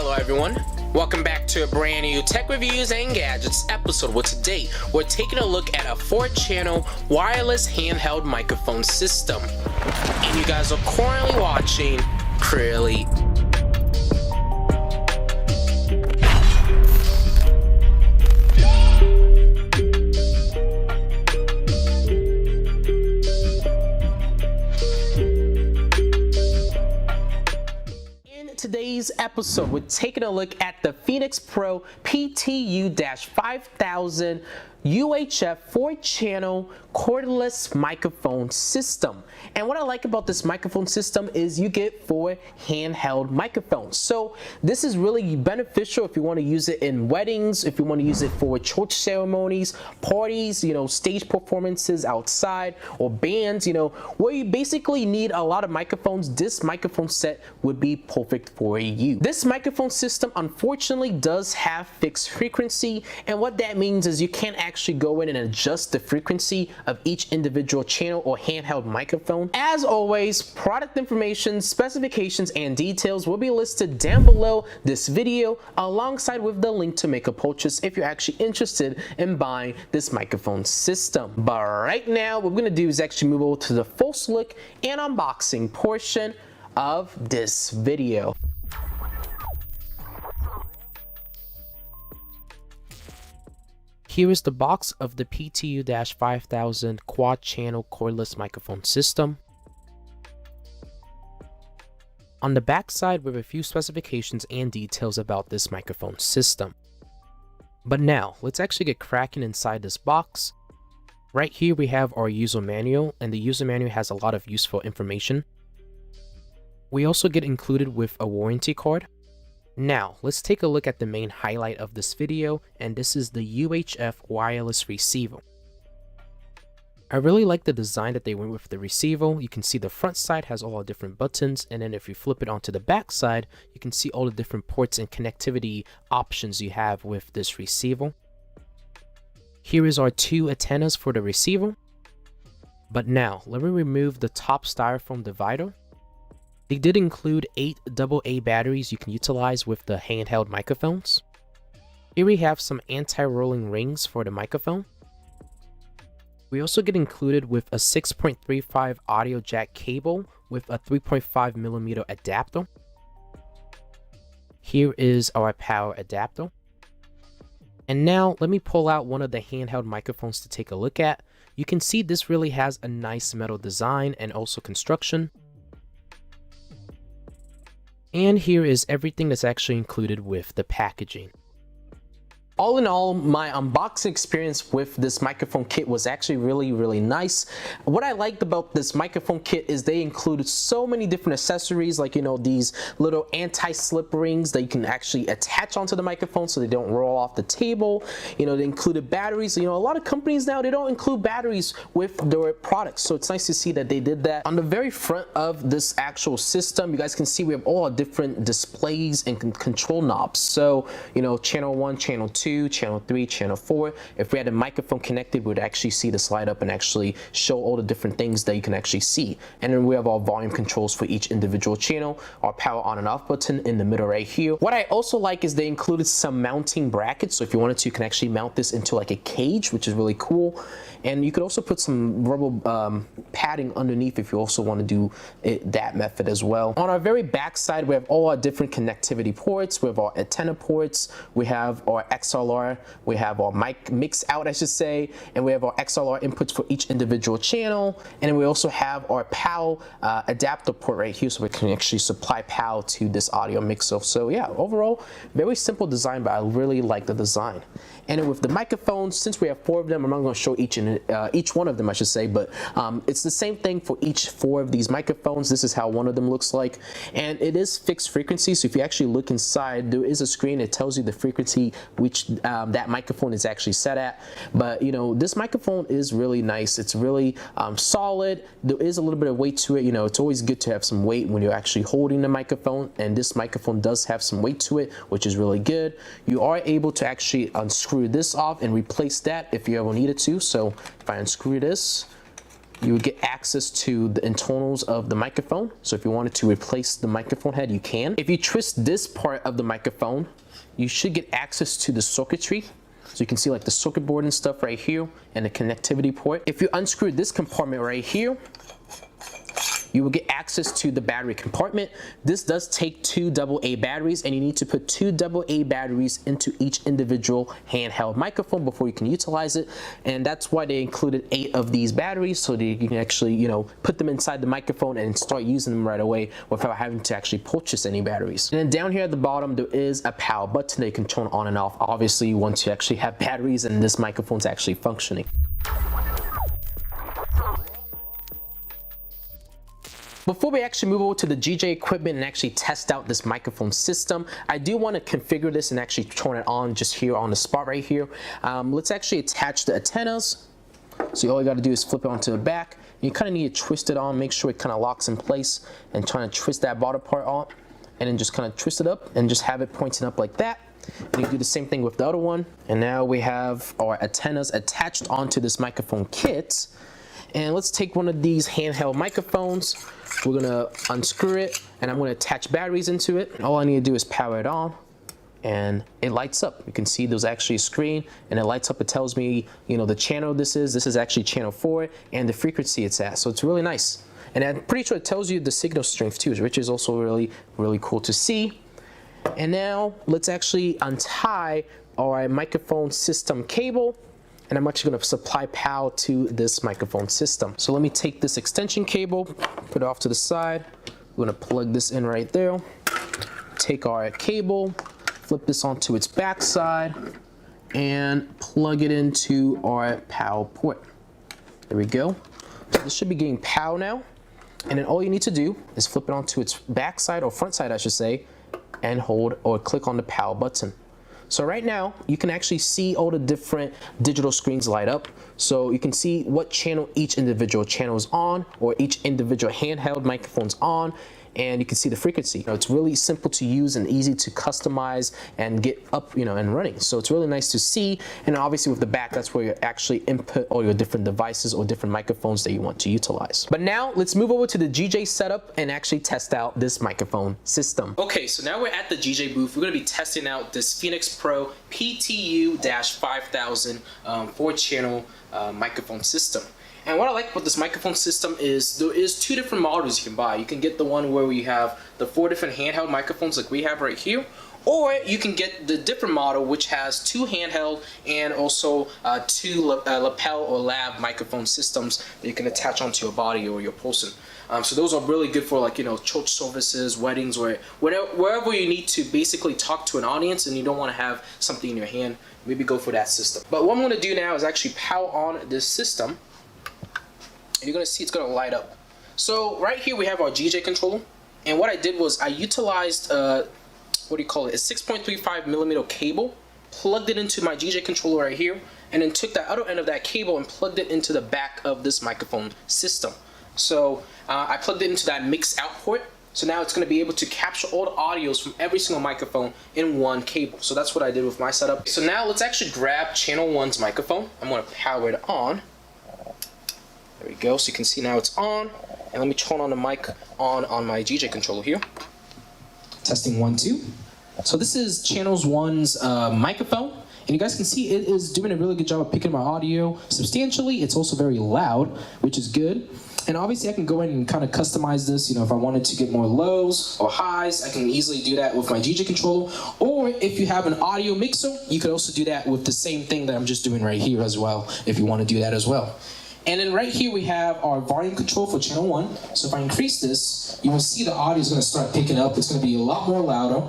Hello everyone, welcome back to a brand new Tech Reviews and Gadgets episode, where today we're taking a look at a 4-channel wireless handheld microphone system. And you guys are currently watching Curly. Today's episode, we're taking a look at the Phoenix Pro PTU-5000 UHF 4-channel cordless microphone system. And what I like about this microphone system is you get 4 handheld microphones. So this is really beneficial if you want to use it in weddings, if you want to use it for church ceremonies, parties, stage performances outside, or bands, where you basically need a lot of microphones. This microphone set would be perfect for you. This microphone system unfortunately does have fixed frequency, and what that means is you can't actually go in and adjust the frequency of each individual channel or handheld microphone. As always, product information, specifications, and details will be listed down below this video, alongside with the link to make a purchase if you're actually interested in buying this microphone system. But right now, what we're going to do is actually move over to the first look and unboxing portion of this video. Here is the box of the PTU-5000 quad-channel cordless microphone system. On the back side, we have a few specifications and details about this microphone system. But now, let's actually get cracking inside this box. Right here we have our user manual, and the user manual has a lot of useful information. We also get included with a warranty card. Now, let's take a look at the main highlight of this video, and this is the UHF wireless receiver. I really like the design that they went with the receiver. You can see the front side has all the different buttons, and then if you flip it onto the back side, you can see all the different ports and connectivity options you have with this receiver. Here is our 2 antennas for the receiver. But now, let me remove the top styrofoam divider. They did include 8 AA batteries you can utilize with the handheld microphones. Here we have some anti-rolling rings for the microphone. We also get included with a 6.35 audio jack cable with a 3.5mm adapter. Here is our power adapter. And now let me pull out one of the handheld microphones to take a look at. You can see this really has a nice metal design and also construction. And here is everything that's actually included with the packaging. All in all, my unboxing experience with this microphone kit was actually really nice. What I liked about this microphone kit is they included so many different accessories, like these little anti-slip rings that you can actually attach onto the microphone so they don't roll off the table. They included batteries. A lot of companies now, they don't include batteries with their products, so it's nice to see that they did that. On the very front of this actual system, you guys can see we have all different displays and control knobs. So channel 1, channel 2, channel 3, channel 4. If we had a microphone connected, we would actually see this light up and actually show all the different things that you can actually see. And then we have our volume controls for each individual channel, our power on and off button in the middle right here. What I also like is they included some mounting brackets, so if you wanted to, you can actually mount this into like a cage, which is really cool. And you could also put some rubber padding underneath if you also want to do that method as well. On our very back side, we have all our different connectivity ports. We have our antenna ports, we have our XLR, we have our mic mix out, I should say, and we have our XLR inputs for each individual channel. And then we also have our PAL adapter port right here, so we can actually supply PAL to this audio mixer. So yeah, overall, very simple design, but I really like the design. And then with the microphones, since we have 4 of them, I'm not going to show each one of them, I should say, but it's the same thing for each 4 of these microphones. This is how one of them looks like, and it is fixed frequency. So if you actually look inside, there is a screen that tells you the frequency which that microphone is actually set at. But this microphone is really nice. It's really solid. There is a little bit of weight to it. It's always good to have some weight when you're actually holding the microphone, and this microphone does have some weight to it, which is really good. You are able to actually unscrew this off and replace that if you ever needed to. So if I unscrew this, you would get access to the internals of the microphone. So if you wanted to replace the microphone head, you can. If you twist this part of the microphone, you should get access to the circuitry. So you can see like the circuit board and stuff right here and the connectivity port. If you unscrew this compartment right here, you will get access to the battery compartment. This does take 2 AA batteries, and you need to put 2 AA batteries into each individual handheld microphone before you can utilize it. And that's why they included 8 of these batteries, so that you can actually, you know, put them inside the microphone and start using them right away without having to actually purchase any batteries. And then down here at the bottom, there is a power button that you can turn on and off. Obviously, you want to actually have batteries and this microphone's actually functioning. Before we actually move over to the GJ equipment and actually test out this microphone system, I do want to configure this and actually turn it on just here on the spot right here. Let's actually attach the antennas. So all you got to do is flip it onto the back. You kind of need to twist it on, make sure it kind of locks in place, and trying to twist that bottom part on, and then just kind of twist it up and just have it pointing up like that. And you do the same thing with the other one. And now we have our antennas attached onto this microphone kit. And let's take one of these handheld microphones. We're gonna unscrew it, and I'm gonna attach batteries into it. All I need to do is power it on, and it lights up. You can see there's actually a screen, and it lights up. It tells me, you know, the channel this is actually channel 4, and the frequency it's at. So it's really nice. And I'm pretty sure it tells you the signal strength too, which is also really, really cool to see. And now let's actually untie our microphone system cable. And I'm actually going to supply power to this microphone system. So let me take this extension cable, put it off to the side. We're going to plug this in right there. Take our cable, flip this onto its back side, and plug it into our power port. There we go. So this should be getting power now. And then all you need to do is flip it onto its back side, or front side I should say, and hold or click on the power button. So right now, you can actually see all the different digital screens light up. So you can see what channel each individual channel is on, or each individual handheld microphone's on, and you can see the frequency. You know, it's really simple to use and easy to customize and get up, you know, and running. So it's really nice to see. And obviously with the back, that's where you actually input all your different devices or different microphones that you want to utilize. But now let's move over to the GJ setup and actually test out this microphone system. Okay, so now we're at the GJ booth. We're gonna be testing out this Phoenix Pro PTU-5000 4-channel microphone system. And what I like about this microphone system is there is 2 different models you can buy. You can get the one where we have the 4 different handheld microphones like we have right here, or you can get the different model which has 2 handheld and also 2 lapel or lab microphone systems that you can attach onto your body or your person. So those are really good for, like, you know, church services, weddings, or wherever you need to basically talk to an audience and you don't want to have something in your hand. Maybe go for that system. But what I'm going to do now is actually power on this system. And you're going to see it's going to light up. So right here we have our GJ controller, and what I did was I utilized a 6.35 millimeter cable, plugged it into my GJ controller right here, and then took the other end of that cable and plugged it into the back of this microphone system. So I plugged it into that mix out port. So now it's going to be able to capture all the audios from every single microphone in one cable. So that's what I did with my setup. So now let's actually grab channel 1's microphone. I'm going to power it on. There we go. So you can see now it's on. And let me turn on the mic on my GJ controller here. Testing 1, 2. So this is channel 1's microphone. And you guys can see it is doing a really good job of picking my audio substantially. It's also very loud, which is good. And obviously I can go in and kind of customize this. You know, if I wanted to get more lows or highs, I can easily do that with my GJ controller. Or if you have an audio mixer, you could also do that with the same thing that I'm just doing right here as well, if you want to do that as well. And then right here we have our volume control for channel 1. So if I increase this, you will see the audio is going to start picking up. It's going to be a lot more louder.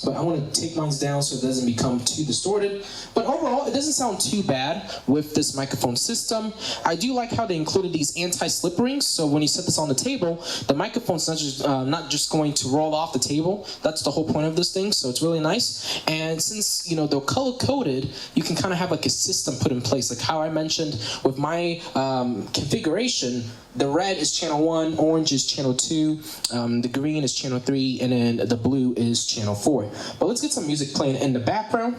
But I want to take mine down so it doesn't become too distorted. But overall, it doesn't sound too bad with this microphone system. I do like how they included these anti-slip rings. So when you set this on the table, the microphone's not just going to roll off the table. That's the whole point of this thing. So it's really nice. And since, you know, they're color-coded, you can kind of have like a system put in place. Like how I mentioned with my configuration, The red is channel 1, orange is channel 2, the green is channel 3, and then the blue is channel 4. But let's get some music playing in the background.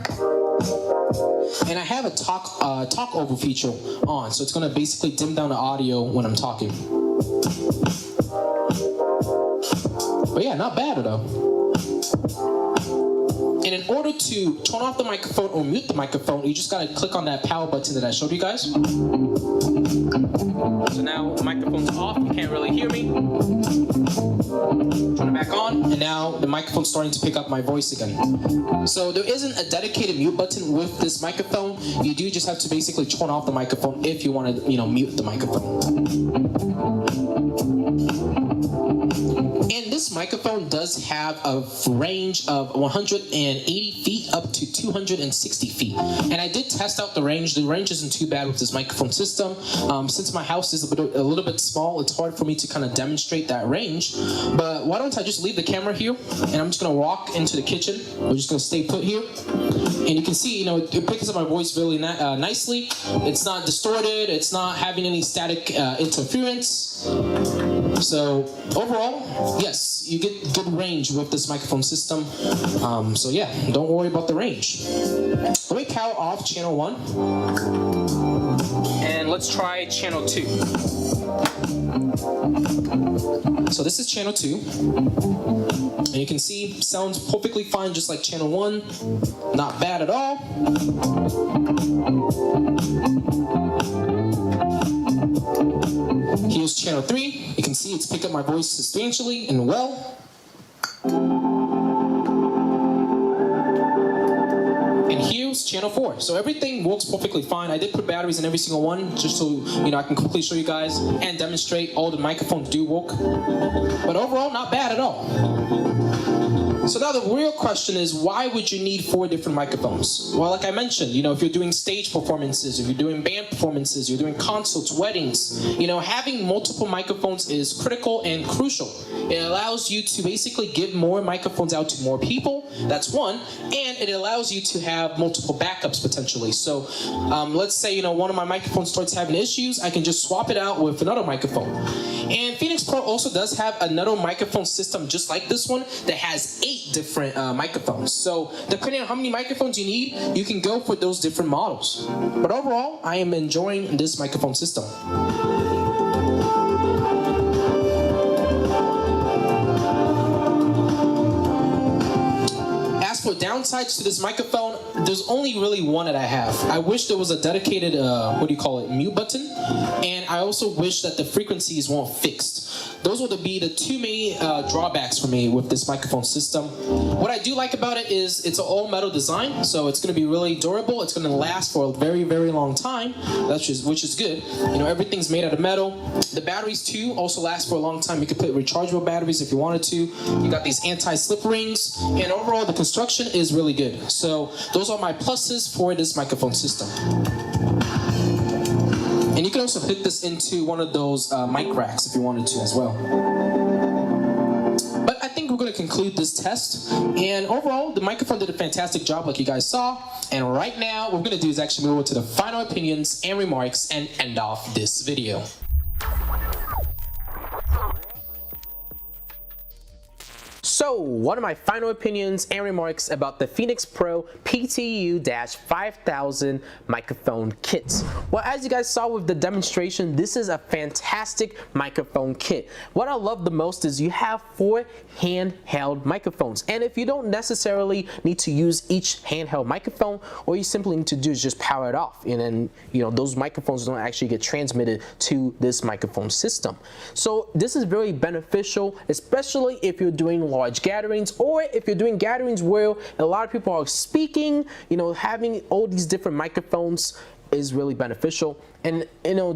And I have a talk over feature on, so it's going to basically dim down the audio when I'm talking. But yeah, not bad though. And in order to turn off the microphone or mute the microphone, you just gotta click on that power button that I showed you guys. So now the microphone's off, you can't really hear me. Turn it back on, and now the microphone's starting to pick up my voice again. So there isn't a dedicated mute button with this microphone. You do just have to basically turn off the microphone if you want to, mute the microphone. And this microphone does have a range of 180 feet up to 260 feet. And I did test out the range. The range isn't too bad with this microphone system. Since my house is a little bit small, it's hard for me to kind of demonstrate that range. But why don't I just leave the camera here, and I'm just going to walk into the kitchen. We're just going to stay put here. And you can see, it picks up my voice really nicely. It's not distorted. It's not having any static interference. So overall, yes, you get good range with this microphone system. So yeah, don't worry about the range. Let me power off channel 1. And let's try channel 2. So this is channel 2. And you can see, sounds perfectly fine just like channel 1. Not bad at all. Here's channel 3. You can see it's picked up my voice substantially and well. And here's channel 4. So everything works perfectly fine. I did put batteries in every single one just so I can quickly show you guys and demonstrate all the microphones do work. But overall, not bad at all. So now the real question is, why would you need 4 different microphones? Well, like I mentioned, if you're doing stage performances, if you're doing band performances, you're doing concerts, weddings, having multiple microphones is critical and crucial. It allows you to basically give more microphones out to more people, that's one, and it allows you to have multiple backups potentially. So let's say, one of my microphones starts having issues, I can just swap it out with another microphone. And Phoenix Pro also does have another microphone system just like this one that has 8 different microphones. So depending on how many microphones you need, you can go for those different models. But overall, I am enjoying this microphone system. For downsides to this microphone, there's only really one that I have. I wish there was a dedicated, mute button, and I also wish that the frequencies weren't fixed. Those would be the 2 main drawbacks for me with this microphone system. What I do like about it is it's an all-metal design, so it's going to be really durable. It's going to last for a very, very long time, which is good. Everything's made out of metal. The batteries too also last for a long time. You could put rechargeable batteries if you wanted to. You got these anti-slip rings, and overall the construction is really good. So those are my pluses for this microphone system. And you can also hook this into one of those mic racks if you wanted to as well. But I think we're going to conclude this test. And overall, the microphone did a fantastic job like you guys saw. And right now, what we're going to do is actually move over to the final opinions and remarks and end off this video. So, what are my final opinions and remarks about the Phoenix Pro PTU-5000 microphone kit? Well, as you guys saw with the demonstration, this is a fantastic microphone kit. What I love the most is you have 4 handheld microphones, and if you don't necessarily need to use each handheld microphone, all you simply need to do is just power it off, and then those microphones don't actually get transmitted to this microphone system. So this is very beneficial, especially if you're doing large gatherings, or if you're doing gatherings where a lot of people are speaking. Having all these different microphones is really beneficial. And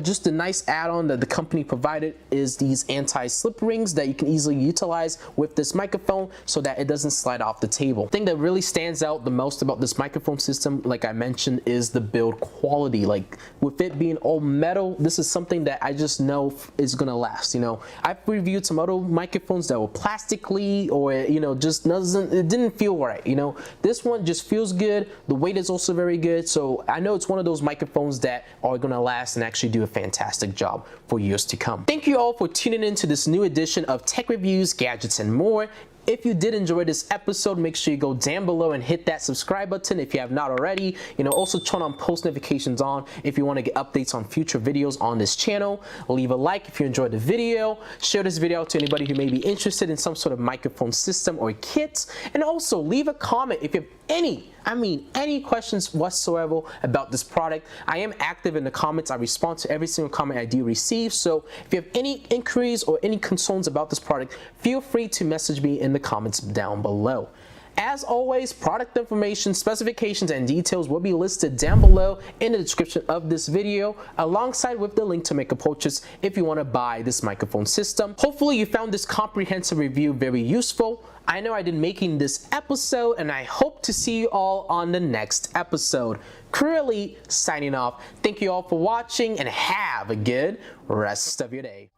just a nice add-on that the company provided is these anti-slip rings that you can easily utilize with this microphone so that it doesn't slide off the table. The thing that really stands out the most about this microphone system, like I mentioned, is the build quality. Like, with it being all metal, this is something that I just know is gonna last. I've reviewed some other microphones that were plastically, or it didn't feel right. This one just feels good. The weight is also very good, so I know it's one of those microphones that are gonna last last and actually do a fantastic job for years to come. Thank you all for tuning in to this new edition of Tech Reviews, Gadgets, and More. If you did enjoy this episode, make sure you go down below and hit that subscribe button if you have not already. Also turn on post notifications on if you want to get updates on future videos on this channel. Leave a like if you enjoyed the video. Share this video out to anybody who may be interested in some sort of microphone system or kit. And also leave a comment if you have any questions whatsoever about this product. I am active in the comments. I respond to every single comment I do receive. So if you have any inquiries or any concerns about this product, feel free to message me in the comments down below. As always, product information, specifications, and details will be listed down below in the description of this video, alongside with the link to make a purchase if you want to buy this microphone system. Hopefully you found this comprehensive review very useful. I know I did making this episode, and I hope to see you all on the next episode. Currently signing off. Thank you all for watching, and have a good rest of your day.